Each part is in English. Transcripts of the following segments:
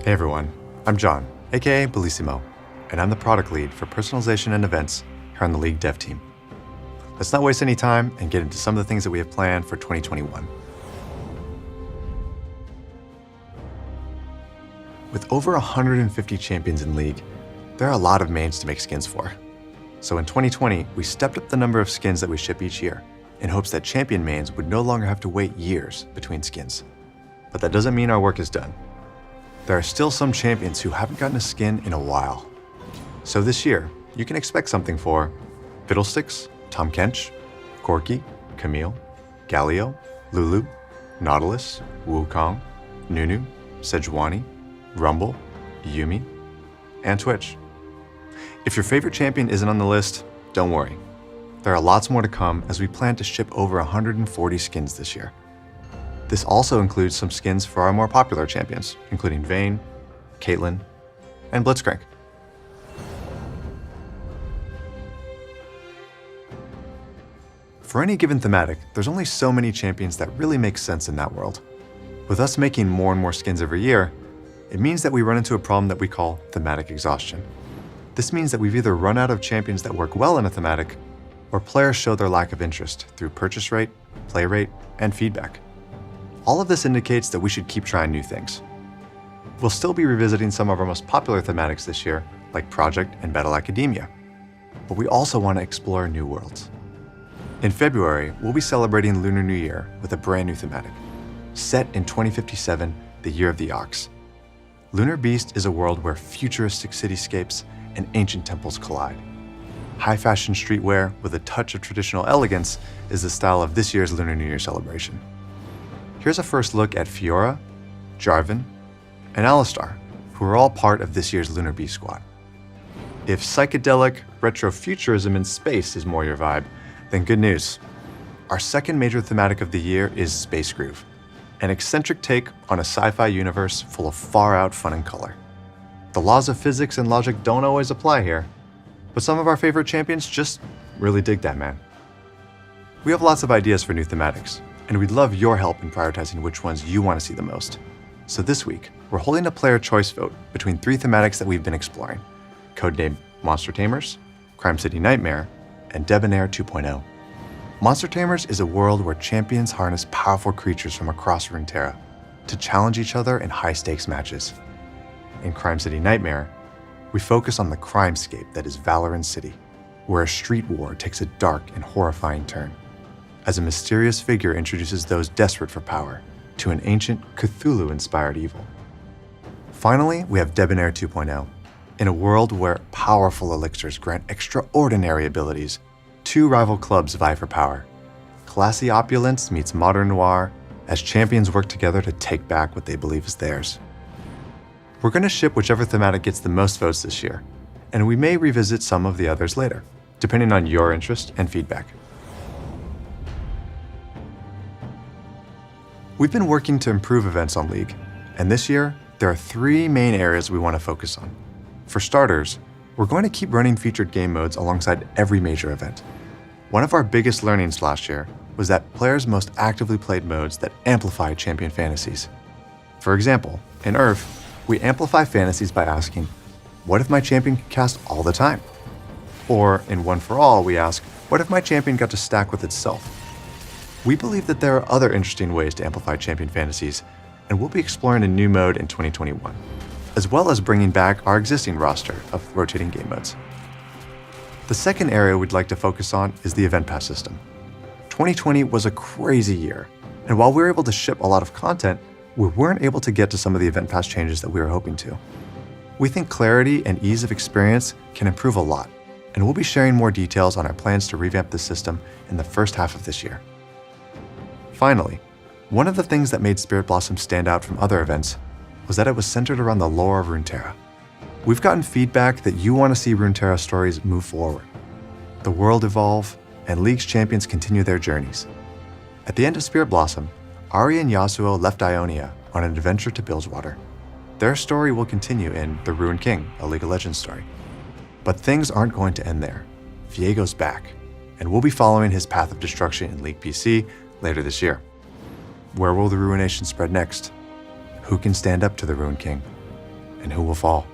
Hey everyone, I'm John, aka Bellissimo, and I'm the product lead for personalization and events here on the League dev team. Let's not waste any time and get into some of the things that we have planned for 2021. With over 150 champions in League, there are a lot of mains to make skins for. So in 2020, we stepped up the number of skins that we ship each year in hopes that champion mains would no longer have to wait years between skins. But that doesn't mean our work is done. There are still some champions who haven't gotten a skin in a while. So this year, you can expect something for Fiddlesticks, Tom Kench, Corky, Camille, Galio, Lulu, Nautilus, Wukong, Nunu, Sejuani, Rumble, Yumi, and Twitch. If your favorite champion isn't on the list, don't worry. There are lots more to come as we plan to ship over 140 skins this year. This also includes some skins for our more popular champions, including Vayne, Caitlyn, and Blitzcrank. For any given thematic, there's only so many champions that really make sense in that world. With us making more and more skins every year, it means that we run into a problem that we call thematic exhaustion. This means that we've either run out of champions that work well in a thematic, or players show their lack of interest through purchase rate, play rate, and feedback. All of this indicates that we should keep trying new things. We'll still be revisiting some of our most popular thematics this year, like Project and Battle Academia, but we also want to explore new worlds. In February, we'll be celebrating Lunar New Year with a brand new thematic, set in 2057, the Year of the Ox. Lunar Beast is a world where futuristic cityscapes and ancient temples collide. High-fashion streetwear with a touch of traditional elegance is the style of this year's Lunar New Year celebration. Here's a first look at Fiora, Jarvan, and Alistar, who are all part of this year's Lunar Beast squad. If psychedelic retrofuturism in space is more your vibe, then good news. Our second major thematic of the year is Space Groove, an eccentric take on a sci-fi universe full of far-out fun and color. The laws of physics and logic don't always apply here, but some of our favorite champions just really dig that, man. We have lots of ideas for new thematics, and we'd love your help in prioritizing which ones you want to see the most. So this week, we're holding a player choice vote between three thematics that we've been exploring, codenamed Monster Tamers, Crime City Nightmare, and Debonair 2.0. Monster Tamers is a world where champions harness powerful creatures from across Runeterra to challenge each other in high-stakes matches. In Crime City Nightmare, we focus on the crimescape that is Valorant City, where a street war takes a dark and horrifying turn, as a mysterious figure introduces those desperate for power to an ancient Cthulhu-inspired evil. Finally, we have Debonair 2.0. In a world where powerful elixirs grant extraordinary abilities, two rival clubs vie for power. Classy opulence meets modern noir as champions work together to take back what they believe is theirs. We're going to ship whichever thematic gets the most votes this year, and we may revisit some of the others later, depending on your interest and feedback. We've been working to improve events on League, and this year, there are three main areas we want to focus on. For starters, we're going to keep running featured game modes alongside every major event. One of our biggest learnings last year was that players most actively played modes that amplify champion fantasies. For example, in Earth, we amplify fantasies by asking, what if my champion could cast all the time? Or in One for All, we ask, what if my champion got to stack with itself? We believe that there are other interesting ways to amplify champion fantasies, and we'll be exploring a new mode in 2021, as well as bringing back our existing roster of rotating game modes. The second area we'd like to focus on is the event pass system. 2020 was a crazy year, and while we were able to ship a lot of content, we weren't able to get to some of the event pass changes that we were hoping to. We think clarity and ease of experience can improve a lot, and we'll be sharing more details on our plans to revamp the system in the first half of this year. Finally, one of the things that made Spirit Blossom stand out from other events was that it was centered around the lore of Runeterra. We've gotten feedback that you want to see Runeterra stories move forward, the world evolve, and League's champions continue their journeys. At the end of Spirit Blossom, Ahri and Yasuo left Ionia on an adventure to Bilgewater. Their story will continue in The Ruined King, a League of Legends story. But things aren't going to end there. Viego's back, and we'll be following his path of destruction in League PC later this year. Where will the ruination spread next? Who can stand up to the Ruined King? and who will fall.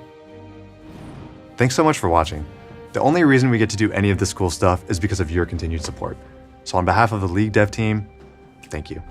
Thanks so much for watching. The only reason we get to do any of this cool stuff is because of your continued support. So on behalf of the League Dev team, thank you.